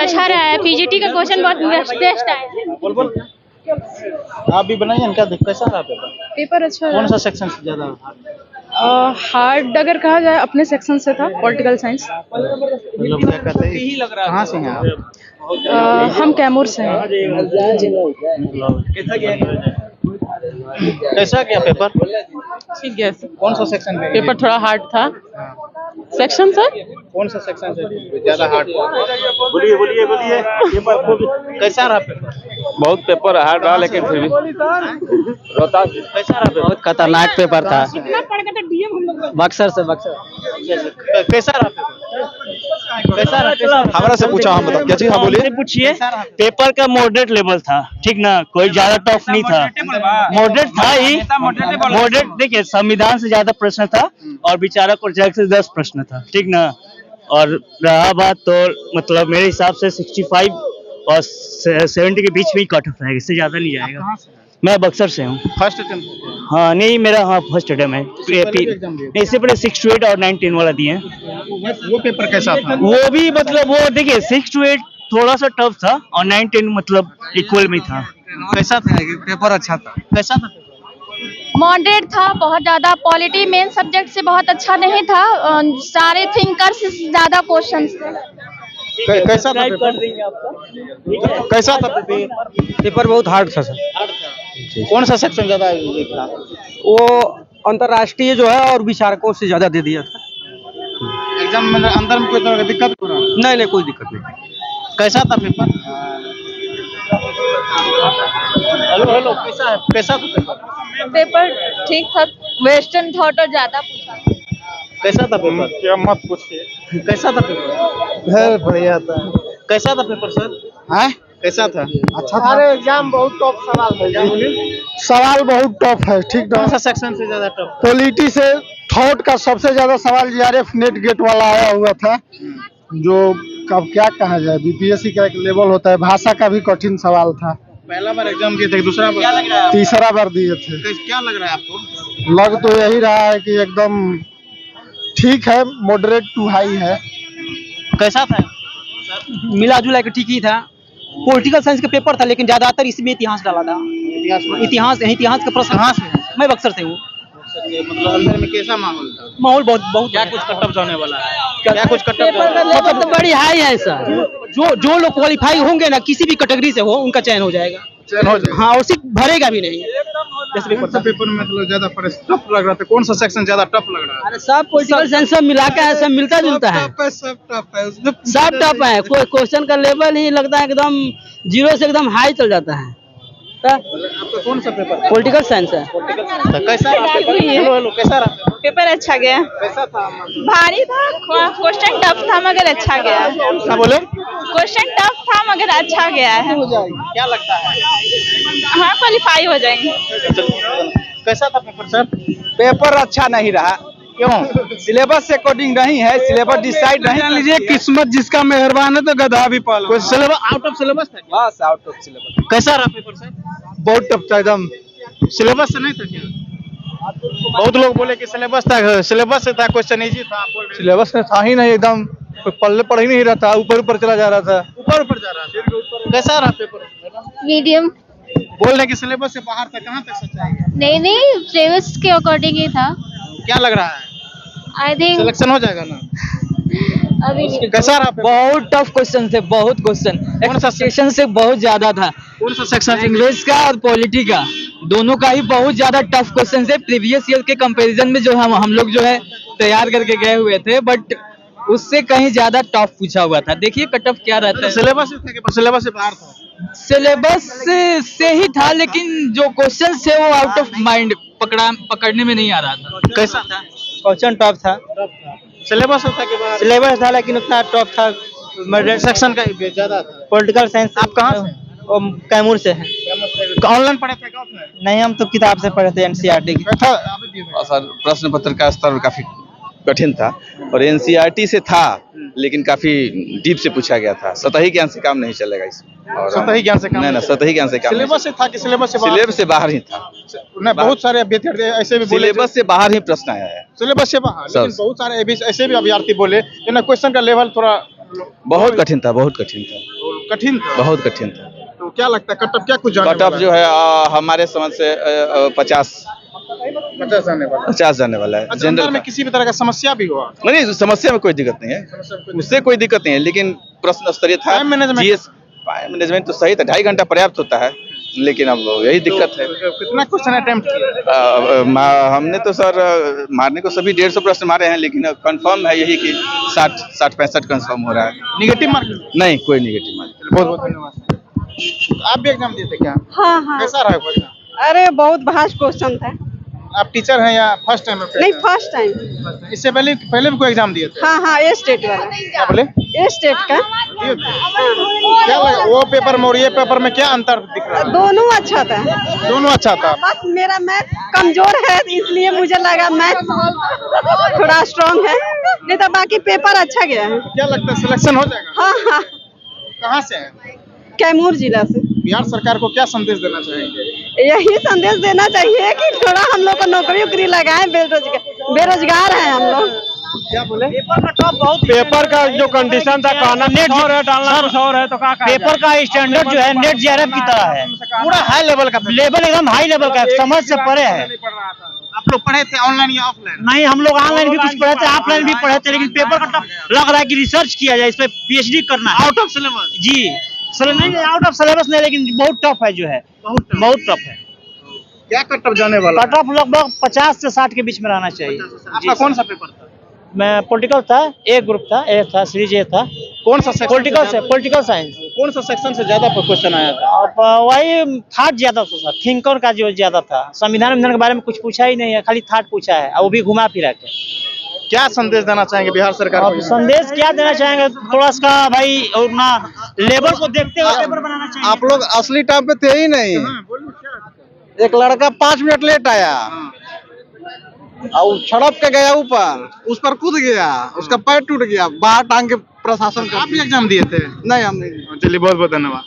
अच्छा रहा है। पीजीटी का क्वेश्चन बहुत बेस्ट आया। बोल आप भी बनाइए ना, क्या कैसा रहा पेपर? पेपर अच्छा कौन सा सेक्शन से ज्यादा हार्ड अगर कहा जाए अपने सेक्शन से था पॉलिटिकल साइंस। मतलब क्या कहते हैं, कहाँ से हैं आप? हम कैमूर से हैं। कैसा गया पेपर? ठीक है। कौन सा सेक्शन में? पेपर थोड़ा हार्ड था। सेक्शन सर कौन सा सेक्शन से ज्यादा हार्ड? बोलिए पेपर कैसा रहा पेपर? बहुत पेपर हार्ड रहा, लेकिन फिर भी रोहतास कैसा रहा पेपर? बहुत खतरनाक पेपर था। बक्सर से कैसा रहा पेपर? कैसा रहा? हमारा से पूछा, हम बताओ क्या चीज। हाँ बोलिए। पूछिए। पेपर का मॉडरेट लेवल था, ठीक ना, कोई ज्यादा टफ नहीं था, मॉडरेट था ही। मॉडरेट देखिए, संविधान से ज्यादा प्रश्न था और विचारक और जज से 10 प्रश्न था, ठीक ना। और रहा बात तो मतलब मेरे हिसाब से 65 और 70 के बीच में ही कट ऑफ रहेगा, इससे ज्यादा नहीं जाएगा। मैं बक्सर से हूँ। First attempt? हाँ नहीं, मेरा फर्स्ट अटेम्प्ट है। इससे पहले 6 to 8 और 9, 10 वाला दिए। वो पेपर कैसा था? वो भी मतलब वो देखिए 6 to 8 थोड़ा सा टफ था और 9, 10 मतलब इक्वल में था। कैसा था पेपर? अच्छा था। कैसा था? मॉडरेट था, बहुत ज्यादा। पॉलिटी मेन सब्जेक्ट से बहुत अच्छा नहीं था। सारे थिंकर्स से ज्यादा क्वेश्चंस थे। कैसा था पेपर? कैसा था पेपर बहुत हार्ड था सर। कौन सा सेक्शन ज्यादा था? वो अंतर्राष्ट्रीय जो है और विचारकों से ज्यादा दे दिया था। एग्जाम में अंदर में कोई तरह का दिक्कत हो रहा? नहीं कोई दिक्कत नहीं। कैसा था पेपर? हेलो कैसा था पेपर? पेपर ठीक था। वेस्टर्न थॉट और ज्यादा पूछा। कैसा था पेपर? क्या मत पूछिए। कैसा था पेपर? बढ़िया था। कैसा था पेपर सर? हाँ कैसा था? अच्छा था। अरे एग्जाम बहुत टफ सवाल है। सवाल बहुत टफ है। ठीक कौन ना। सा सेक्शन से ज्यादा टफ? पॉलिटी से थॉट का सबसे ज्यादा सवाल जीआरएफ नेट गेट वाला आया हुआ था, जो कब क्या कहा जाए, बीपीएससी का एक लेवल होता है। भाषा का भी कठिन सवाल था। पहला बार एग्जाम दिए थे, दूसरा बार? तीसरा बार दिए थे। क्या लग रहा है आपको? लग तो यही रहा है कि एकदम ठीक है, मॉडरेट टू हाई है। कैसा था? मिला जुला के ठीक ही था। पॉलिटिकल साइंस का पेपर था, लेकिन ज्यादातर इसमें इतिहास डाला था। इतिहास का प्रश्न। कहाँ से? मैं बक्सर से हूँ। मतलब अंदर में कैसा माहौल था? माहौल बहुत क्या कुछ कटअप जाने वाला है? क्या कुछ कटअप? मतलब बड़ी हाई है सर। जो लोग क्वालिफाई होंगे ना, किसी भी कैटेगरी से हो, उनका चयन हो जाएगा। हाँ, और सीट भरेगा भी नहीं। जैसे कौन सा पेपर में मतलब ज्यादा टफ लग रहा था? कौन सा सेक्शन ज्यादा टफ लग रहा है? अरे सब पॉलिटिकल साइंस सब मिला के है, सब मिलता जुलता है। सब टफ है। कोई क्वेश्चन का लेवल ही लगता है एकदम 0 से एकदम हाई चल जाता है। आपका कौन सा पेपर? पॉलिटिकल साइंस है। कैसा रहा पेपर? हेलो कैसा रहा? पेपर अच्छा गया। कैसा था? भारी था। क्वेश्चन टफ था मगर अच्छा गया। क्या बोले? क्वेश्चन टफ था मगर अच्छा गया है। क्या लगता है? हाँ, क्वालिफाई हो जाएंगे। कैसा था पेपर सर? पेपर अच्छा नहीं रहा। क्यों? सिलेबस से कोडिंग नहीं है, सिलेबस डिसाइड नहीं। जान लीजिए, किस्मत जिसका मेहरबान है तो गधा भी पालो। कोई सिलेबस आउट ऑफ सिलेबस था क्या? बस आउट ऑफ सिलेबस। कैसा रहा पेपर सर? बहुत टफ था एकदम। सिलेबस से नहीं था क्या? बहुत लोग बोले कि सिलेबस से था, क्वेश्चन इजी था। सिलेबस में था ही नहीं, एकदम पढ़ ही नहीं रहा था, ऊपर चला जा रहा था। ऊपर जा रहा था। कैसा रहा पेपर? मीडियम। बोल रहे कि सिलेबस से बाहर था, कहाँ तक सच्चाई है? नहीं, सिलेबस के अकॉर्डिंग ही था। क्या लग रहा है? आई थिंक सिलेक्शन हो जाएगा ना? अभी नहीं। कैसा रहा पेपर? बहुत टफ क्वेश्चन थे, बहुत क्वेश्चन। कौन सा सेक्शन से बहुत ज्यादा था। कौन सा सेक्शन? इंग्लिश का और पॉलिटी का, दोनों का ही बहुत ज्यादा टफ क्वेश्चन है। प्रीवियस ईयर के कंपैरिजन में जो हम लोग जो है तैयार करके गए हुए थे, बट उससे कहीं ज्यादा टफ पूछा हुआ था। देखिए कट ऑफ क्या रहता है। सिलेबस से बाहर था? सिलेबस से ही था, लेकिन जो क्वेश्चन थे वो आउट ऑफ माइंड पकड़ने में नहीं आ रहा था। कैसा था? क्वेश्चन टफ था। सिलेबस था कि बाहर? सिलेबस था, लेकिन उतना टफ था। सेक्शन का ज्यादा था। Political science. आप कहाँ से? कैमूर से है। ऑनलाइन पढ़े थे क्या ऑफलाइन? नहीं, हम तो किताब से पढ़े थे, एनसीईआरटी की। सर प्रश्न पत्र का स्तर काफी कठिन था और एनसीईआरटी से था, लेकिन काफी डीप से पूछा गया था। सतही ज्ञान से काम नहीं चलेगा इसमें। और सतही ज्ञान से काम नहीं, सतही ज्ञान से काम नहीं सिलेबस से था कि सिलेबस से बाहर? सिलेबस से बाहर ही था। नहीं, बहुत सारे अभ्यर्थी ऐसे भी बोले सिलेबस से बाहर ही प्रश्न आया है। सिलेबस से बाहर, लेकिन बहुत सारे ऐसे भी अभ्यर्थी बोले कि ना क्वेश्चन का लेवल थोड़ा बहुत कठिन था, बहुत कठिन था, कठिन था। बहुत कठिन था। तो क्या लगता है कट ऑफ क्या कुछ जाने कट ऑफ वाला जो है हमारे समझ से 50 50 जाने वाला है? 50 जाने वाला है। अच्छा, अंदर में किसी भी तरह का समस्या भी हुआ? नहीं, समस्या में कोई दिक्कत नहीं है, उससे कोई दिक्कत नहीं है, लेकिन प्रश्न स्तरीय था। Time management? GS time management तो सही था, 2.5 घंटा पर्याप्त होता है, लेकिन अब यही दिक्कत है। तो कितना क्वेश्चन अटेम्प्ट किया? हमने तो सर मारने को सभी 150 प्रश्न मारे हैं, लेकिन कंफर्म है यही कि 60-65 कंफर्म हो रहा है। Negative mark? नहीं, कोई निगेटिव मार्क। बहुत बहुत धन्यवाद। आप भी एग्जाम दिए थे क्या? हाँ हाँ। कैसा रहा एग्जाम? अरे बहुत भास्ट क्वेश्चन था। आप टीचर हैं या फर्स्ट टाइम? नहीं, फर्स्ट टाइम। इससे पहले भी कोई एग्जाम दिए थे? हाँ हाँ, ए स्टेट वाला। क्या बोले? ए स्टेट का। दिए थे? क्या लगा वो पेपर में और ये पेपर में क्या अंतर दिख रहा है? दोनों अच्छा था। दोनों अच्छा था। बस मेरा मैथ कमजोर है, इसलिए मुझे लगा मैथ थोड़ा स्ट्रांग है, नहीं तो बाकी पेपर अच्छा गया है। क्या लगता है सिलेक्शन हो जाएगा? हाँ हाँ। कहाँ से हैं? कैमूर जिला से। बिहार सरकार को क्या संदेश देना चाहेंगे? यही संदेश देना चाहिए कि थोड़ा हम लोग को नौकरी उकरी लगाए, बेरोजगार हैं हम लोग। क्या बोले? पेपर का जो कंडीशन था, कहना नेट है तो क्या पेपर का स्टैंडर्ड जो है नेट जेआरएफ की तरह है, पूरा हाई लेवल का लेवल एकदम हाई लेवल का, समझ से परे है। आप लोग पढ़े थे ऑनलाइन या ऑफलाइन? नहीं, हम लोग ऑनलाइन भी कुछ पढ़े थे, ऑफलाइन भी पढ़े थे, लेकिन पेपर का लग रहा है कि रिसर्च किया जाए, इस पे पीएचडी करना है। Out of syllabus? जी, नहीं आउट ऑफ सिलेबस नहीं, लेकिन बहुत टफ है जो है, बहुत टफ है। क्या कट ऑफ जाने वाला? कट ऑफ लगभग 50 से 60 के बीच में रहना चाहिए। आपका कौन सा पेपर था? मैं पॉलिटिकल था, एक ग्रुप था, ए था, सीरीज ए था। कौन सा सेक्शन? Political science. कौन सा सेक्शन से ज्यादा क्वेश्चन आया था? अब वही थाट ज्यादा था, थिंकर का जो ज्यादा था। संविधान के बारे में कुछ पूछा ही नहीं है, खाली थाट पूछा है, और वो भी घुमा फिरा के। क्या संदेश देना चाहेंगे बिहार सरकार अब को? संदेश क्या देना चाहेंगे, थोड़ा सा भाई और ना लेबर को देखते हुए पेपर बनाना चाहिए। आप लोग असली टाइम पे थे ही नहीं। एक लड़का 5 मिनट लेट आया और छड़प के गया ऊपर, उस पर कूद गया, उसका पैर टूट गया, बाहर टांग के प्रशासन का। आप भी एग्जाम दिए थे? नहीं, हम नहीं। चलिए, बहुत बहुत धन्यवाद।